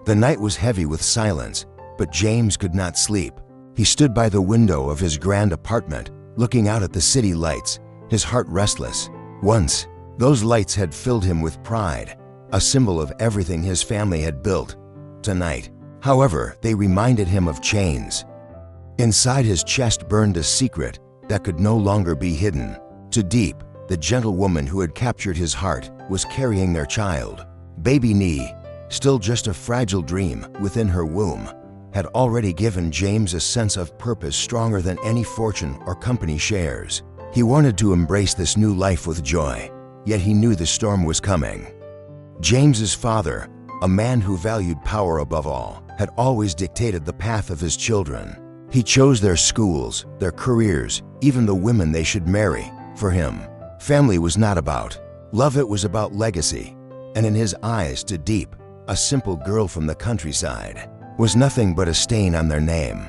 The night was heavy with silence, but James could not sleep. He stood by the window of his grand apartment, looking out at the city lights, his heart restless. Once, those lights had filled him with pride, a symbol of everything his family had built. Tonight, however, they reminded him of chains. Inside his chest burned a secret that could no longer be hidden. Tu Diep, the gentle woman who had captured his heart, was carrying their child. Baby Nee, still just a fragile dream within her womb, had already given James a sense of purpose stronger than any fortune or company shares. He wanted to embrace this new life with joy, yet he knew the storm was coming. James's father, a man who valued power above all, had always dictated the path of his children. He chose their schools, their careers, even the women they should marry. For him, family was not about love, it was about legacy. And in his eyes, Tu Diep, a simple girl from the countryside, was nothing but a stain on their name.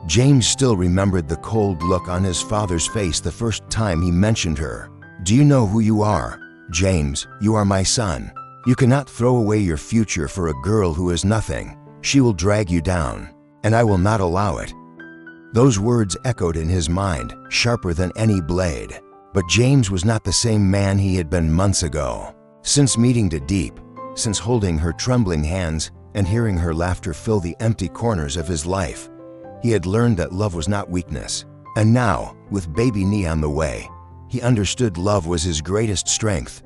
James still remembered the cold look on his father's face the first time he mentioned her. "Do you know who you are? James, you are my son. You cannot throw away your future for a girl who is nothing. She will drag you down, and I will not allow it." Those words echoed in his mind, sharper than any blade. But James was not the same man he had been months ago. Since meeting Tu Diep, since holding her trembling hands and hearing her laughter fill the empty corners of his life, he had learned that love was not weakness. And now, with baby Nee on the way, he understood love was his greatest strength.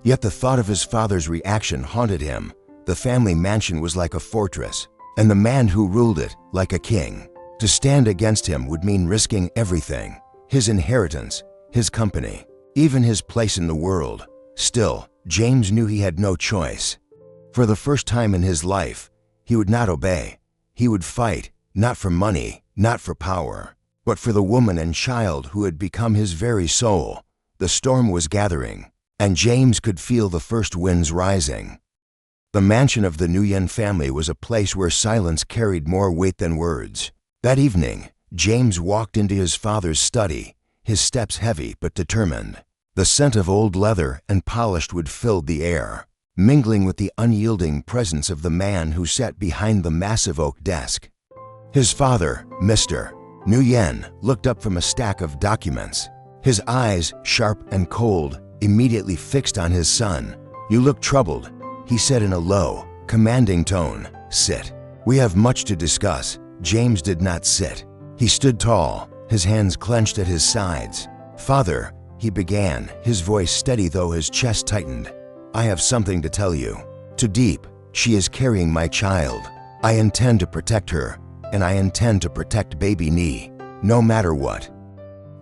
Yet the thought of his father's reaction haunted him. The family mansion was like a fortress, and the man who ruled it like a king. To stand against him would mean risking everything: his inheritance, his company, even his place in the world. Still, James knew he had no choice. For the first time in his life, he would not obey. He would fight, not for money, not for power, but for the woman and child who had become his very soul. The storm was gathering, and James could feel the first winds rising. The mansion of the Nguyen family was a place where silence carried more weight than words. That evening, James walked into his father's study, his steps heavy but determined. The scent of old leather and polished wood filled the air, mingling with the unyielding presence of the man who sat behind the massive oak desk. His father, Mr. Nguyen, looked up from a stack of documents, his eyes, sharp and cold, immediately fixed on his son. "You look troubled," he said in a low, commanding tone. "Sit. We have much to discuss." James did not sit. He stood tall, his hands clenched at his sides. "Father," he began, his voice steady though his chest tightened, "I have something to tell you. Tu Diep, she is carrying my child. I intend to protect her, and I intend to protect baby Nee, no matter what."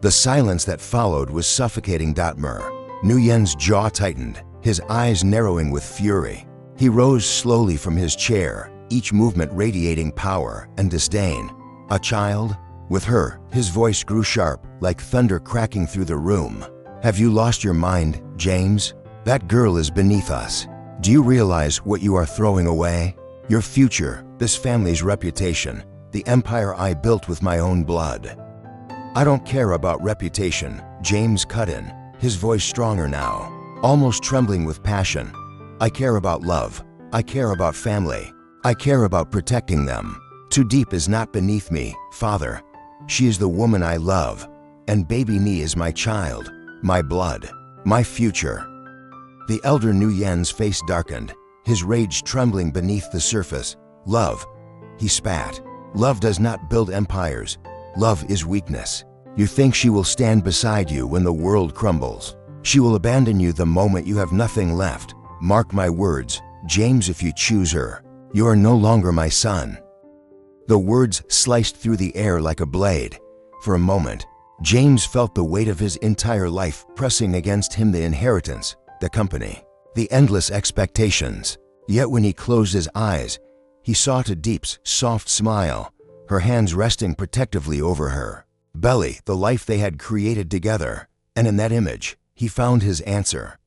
The silence that followed was suffocating. Nguyen's jaw tightened, his eyes narrowing with fury. He rose slowly from his chair, each movement radiating power and disdain. "A child? With her," his voice grew sharp, like thunder cracking through the room. "Have you lost your mind, James? That girl is beneath us. Do you realize what you are throwing away? Your future, this family's reputation, the empire I built with my own blood." "I don't care about reputation," James cut in, his voice stronger now, almost trembling with passion. "I care about love. I care about family. I care about protecting them. Tu Diep is not beneath me, Father. She is the woman I love, and baby Nee is my child, my blood, my future." The elder Nguyen's face darkened, his rage trembling beneath the surface. "Love," he spat. "Love does not build empires. Love is weakness. You think she will stand beside you when the world crumbles. She will abandon you the moment you have nothing left. Mark my words, James, if you choose her, you are no longer my son." The words sliced through the air like a blade. For a moment, James felt the weight of his entire life pressing against him: the inheritance, the company, the endless expectations. Yet when he closed his eyes, he saw Tu Diep's soft smile, her hands resting protectively over her belly, the life they had created together. And in that image, he found his answer.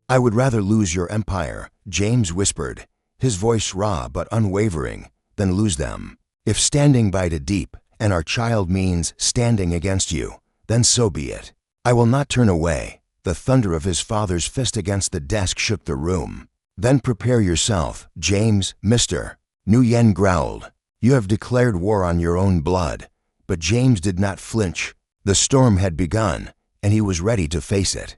"I would rather lose your empire," James whispered, his voice raw but unwavering, "than lose them. If standing by Tu Diep and our child means standing against you, then so be it. I will not turn away." The thunder of his father's fist against the desk shook the room. Then prepare yourself, James, Mr. Nguyen growled. You have declared war on your own blood. But James did not flinch. The storm had begun, and he was ready to face it.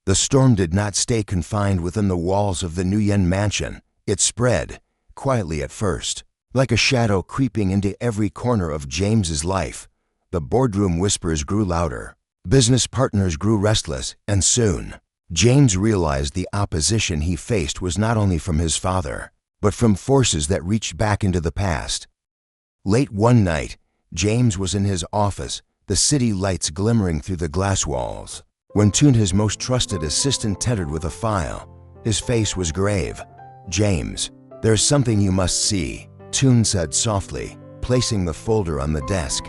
The storm did not stay confined within the walls of the Nguyen mansion. It spread, quietly at first, like a shadow creeping into every corner of James's life. The boardroom whispers grew louder. Business partners grew restless, and soon, James realized the opposition he faced was not only from his father, but from forces that reached back into the past. Late one night, James was in his office, the city lights glimmering through the glass walls, when Tune, his most trusted assistant, entered with a file. His face was grave. James, there's something you must see, Tune said softly, placing the folder on the desk.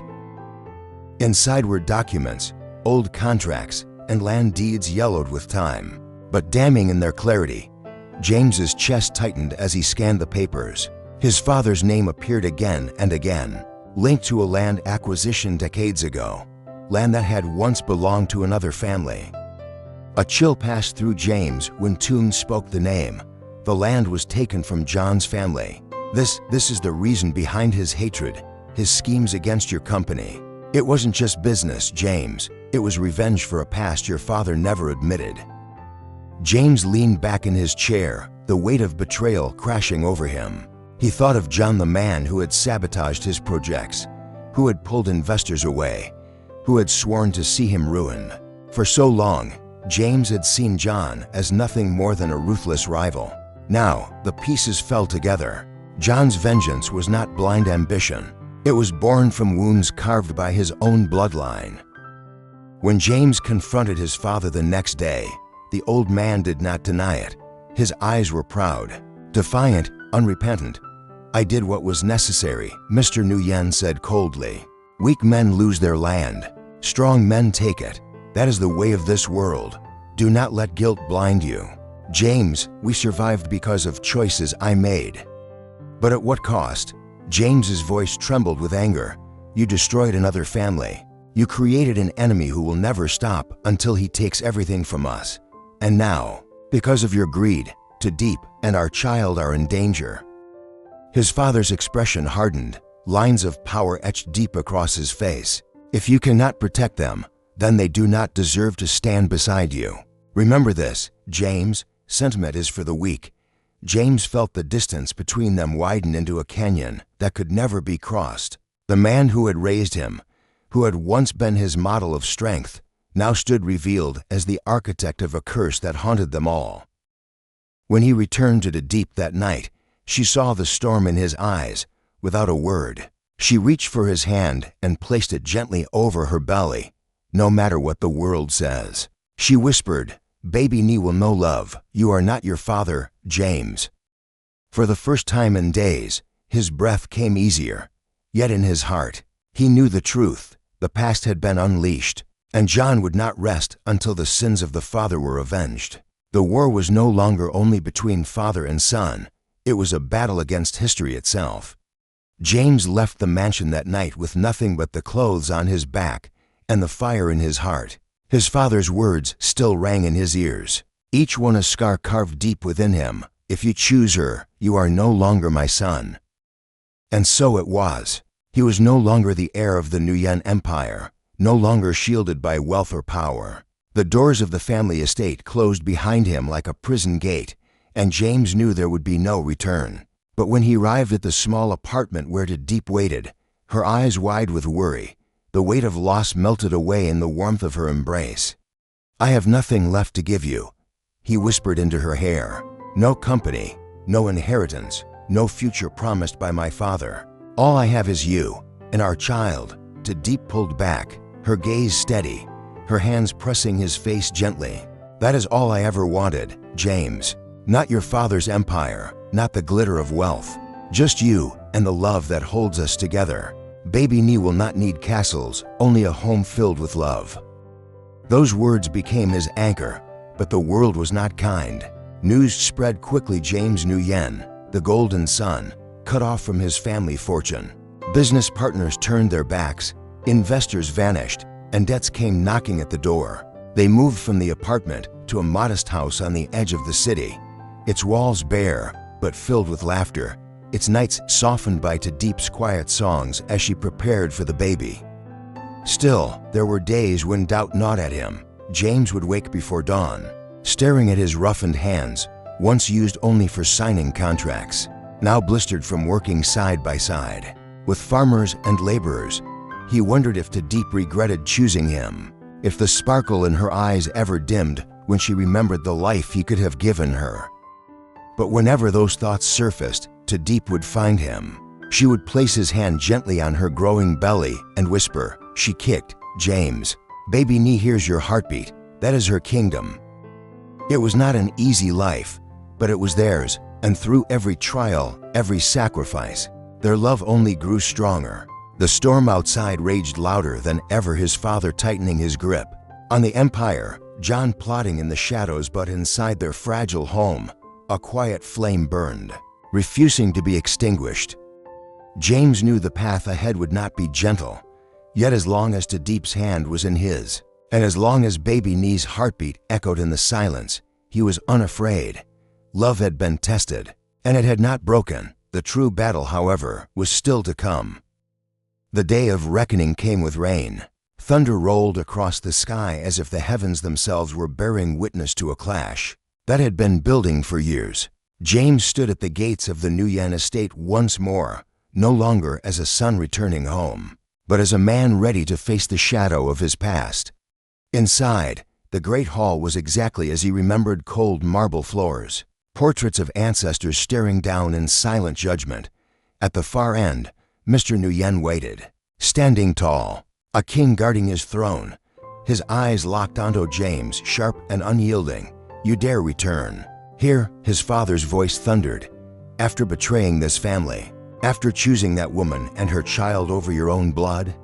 Inside were documents, old contracts, and land deeds yellowed with time, but damning in their clarity. James's chest tightened as he scanned the papers. His father's name appeared again and again, linked to a land acquisition decades ago, land that had once belonged to another family. A chill passed through James when Tune spoke the name. The land was taken from John's family. This is the reason behind his hatred, his schemes against your company. It wasn't just business, James. It was revenge for a past your father never admitted. James leaned back in his chair, the weight of betrayal crashing over him. He thought of John, the man who had sabotaged his projects, who had pulled investors away, who had sworn to see him ruined. For so long, James had seen John as nothing more than a ruthless rival. Now, the pieces fell together. John's vengeance was not blind ambition. It was born from wounds carved by his own bloodline. When James confronted his father the next day, the old man did not deny it. His eyes were proud, defiant, unrepentant. I did what was necessary, Mr. Nguyen said coldly. Weak men lose their land. Strong men take it. That is the way of this world. Do not let guilt blind you. James, we survived because of choices I made. But at what cost? James's voice trembled with anger. You destroyed another family. You created an enemy who will never stop until he takes everything from us. And now, because of your greed, Tu Diep and our child are in danger. His father's expression hardened, lines of power etched deep across his face. If you cannot protect them, then they do not deserve to stand beside you. Remember this, James, sentiment is for the weak. James felt the distance between them widen into a canyon that could never be crossed. The man who had raised him, who had once been his model of strength, now stood revealed as the architect of a curse that haunted them all. When he returned to Tu Diep that night, she saw the storm in his eyes. Without a word, she reached for his hand and placed it gently over her belly. No matter what the world says, she whispered, Baby Ni will know love. You are not your father, James. For the first time in days, his breath came easier. Yet in his heart, he knew the truth. The past had been unleashed, and John would not rest until the sins of the father were avenged. The war was no longer only between father and son. It was a battle against history itself. James left the mansion that night with nothing but the clothes on his back and the fire in his heart. His father's words still rang in his ears, each one a scar carved deep within him. If you choose her, you are no longer my son. And so it was. He was no longer the heir of the Nguyen Empire, no longer shielded by wealth or power. The doors of the family estate closed behind him like a prison gate, and James knew there would be no return. But when he arrived at the small apartment where Tu Diep waited, her eyes wide with worry, the weight of loss melted away in the warmth of her embrace. I have nothing left to give you, he whispered into her hair. No company, no inheritance, no future promised by my father. All I have is you, and our child. Tu Diep pulled back, her gaze steady, her hands pressing his face gently. That is all I ever wanted, James. Not your father's empire, not the glitter of wealth. Just you and the love that holds us together. Baby Ni will not need castles, only a home filled with love. Those words became his anchor, but the world was not kind. News spread quickly. James Nguyen, the golden son, cut off from his family fortune. Business partners turned their backs, investors vanished, and debts came knocking at the door. They moved from the apartment to a modest house on the edge of the city. its walls bare but filled with laughter, its nights softened by Tu Diep's quiet songs as she prepared for the baby. Still, there were days when doubt gnawed at him. James would wake before dawn, staring at his roughened hands, once used only for signing contracts, now blistered from working side by side with farmers and laborers. He wondered if Tu Diep regretted choosing him, if the sparkle in her eyes ever dimmed when she remembered the life he could have given her. But whenever those thoughts surfaced, Tu Diep would find him. She would place his hand gently on her growing belly and whisper, she kicked, "James, baby Nee hears your heartbeat. That is her kingdom." It was not an easy life, but it was theirs, and through every trial, every sacrifice, their love only grew stronger. The storm outside raged louder than ever, his father tightening his grip on the empire, John plotting in the shadows, but inside their fragile home, a quiet flame burned, refusing to be extinguished. James knew the path ahead would not be gentle, yet as long as Tu Diep's hand was in his, and as long as baby Nee's heartbeat echoed in the silence, he was unafraid. Love had been tested, and it had not broken. The true battle, however, was still to come. The day of reckoning came with rain. Thunder rolled across the sky as if the heavens themselves were bearing witness to a clash that had been building for years. James stood at the gates of the Nguyen estate once more, no longer as a son returning home, but as a man ready to face the shadow of his past. Inside, the great hall was exactly as he remembered: cold marble floors, portraits of ancestors staring down in silent judgment. At the far end, Mr. Nguyen waited, standing tall, a king guarding his throne, his eyes locked onto James, sharp and unyielding. "You dare return?" Here, his father's voice thundered. "After betraying this family, after choosing that woman and her child over your own blood?"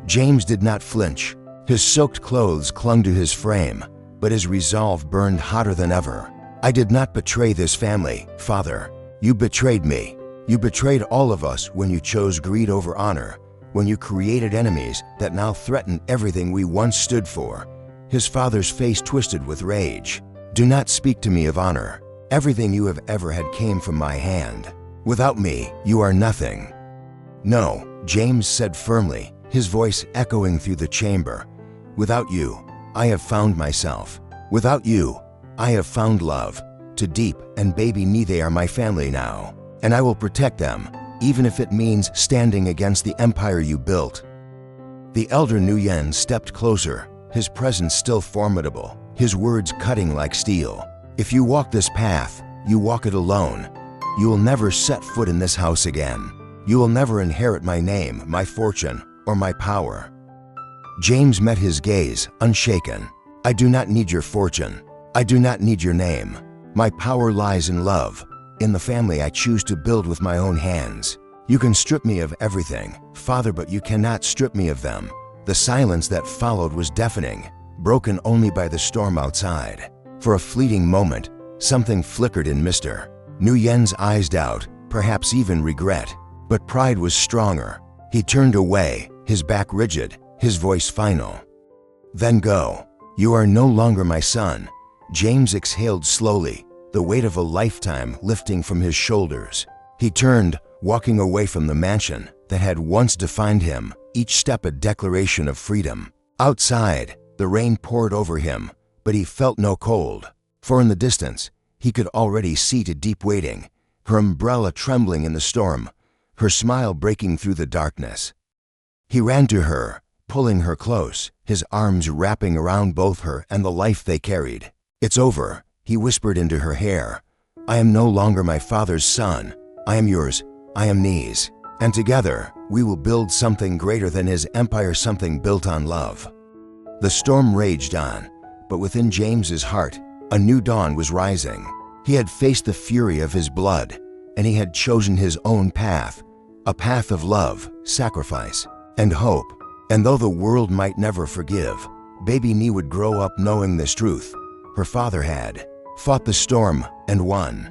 James did not flinch. His soaked clothes clung to his frame, but his resolve burned hotter than ever. "I did not betray this family, Father. You betrayed me. You betrayed all of us when you chose greed over honor, when you created enemies that now threaten everything we once stood for." His father's face twisted with rage. "Do not speak to me of honor. Everything you have ever had came from my hand. Without me, you are nothing." "No," James said firmly, his voice echoing through the chamber. "Without you, I have found myself. Without you, I have found love. Tu Diep and baby Nee, they are my family now, and I will protect them, even if it means standing against the empire you built." The elder Nguyen stepped closer, his presence still formidable, his words cutting like steel. "If you walk this path, you walk it alone. You will never set foot in this house again. You will never inherit my name, my fortune, or my power." James met his gaze, unshaken. "I do not need your fortune. I do not need your name. My power lies in love, in the family I choose to build with my own hands. You can strip me of everything, Father, but you cannot strip me of them." The silence that followed was deafening, broken only by the storm outside. For a fleeting moment, something flickered in Mr. Nguyen's eyes: doubt, perhaps even regret. But pride was stronger. He turned away, his back rigid, his voice final. "Then go. You are no longer my son." James exhaled slowly, the weight of a lifetime lifting from his shoulders. He turned, walking away from the mansion that had once defined him, each step a declaration of freedom. Outside, the rain poured over him, but he felt no cold, for in the distance, he could already see Tu Diep waiting, her umbrella trembling in the storm, her smile breaking through the darkness. He ran to her, pulling her close, his arms wrapping around both her and the life they carried. "It's over," he whispered into her hair. "I am no longer my father's son. I am yours. I am Nee's. And together, we will build something greater than his empire, something built on love." The storm raged on, but within James's heart, a new dawn was rising. He had faced the fury of his blood, and he had chosen his own path, a path of love, sacrifice, and hope. And though the world might never forgive, baby Nee would grow up knowing this truth. Her father had fought the storm and won.